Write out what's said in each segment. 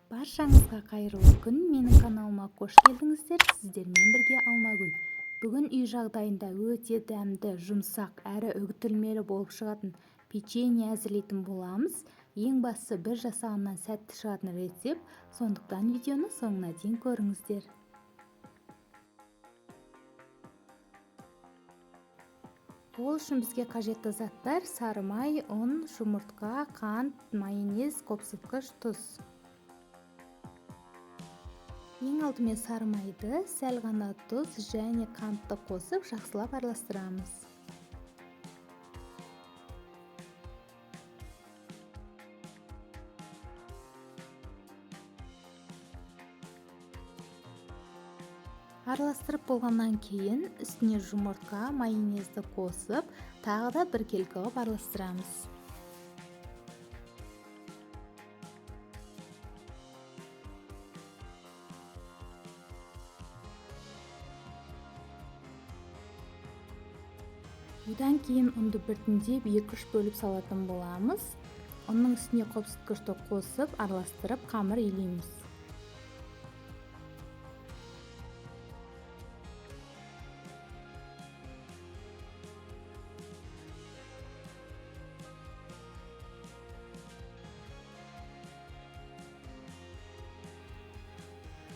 Баршаңызға қайырлы күн. Менің каналыма қош келдіңіздер. Сіздермен бірге Алмагүл. Бүгін үй жағдайында өте дәмді, жұмсақ әрі үгітілмелі болып шығатын печенье әзірлейтін боламыз. Ең бастысы бір жасағаннан сәтті шығатын рецепт. Сондықтан видеоны соңына дейін көріңіздер. Ол үшін бізге қажетті заттар: сары май, ұн, жұмыртқа, қант, майонез, қопсытқыш, тұз. Ең алдымен сары майды, сәл ғана тұз және қантты қосып жақсылап араластырамыз. Араластырып болғаннан кейін үстіне жұмыртқа, майонезді қосып, тағы да біркелкі қылып араластырамыз. Одан кейін ұнды біртіндеп 2-3 бөліп салатын боламыз. Оның үстіне қопсытқышты қосып, араластырып, қамыр илейміз.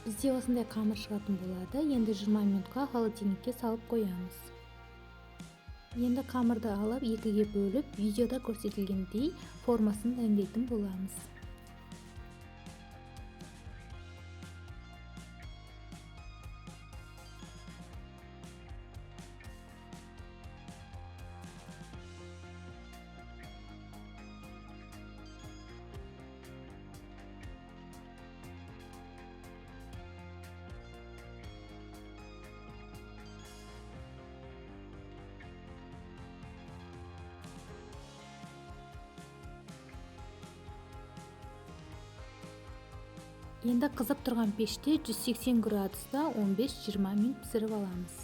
Бізде осындай қамыр шығатын болады. Енді 20 минутқа холодильникке салып қоямыз. Енді қамырды алып 2-ге бөліп, видеода көрсетілгендей формасын дайындайтын боламыз. Енді қызып тұрған пеште 180 градуста 15-20 минут пісіріп аламыз.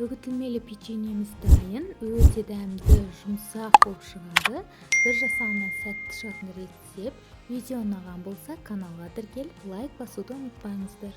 Үгітілмелі печеньеміз дайын, өте дәмді, жұмсақ болып шығады. Бір жасағаннан сәтті шығатын рецепт. Видео ұнаған болса, каналға тіркеліп, лайк басуды ұмытпаңыздар.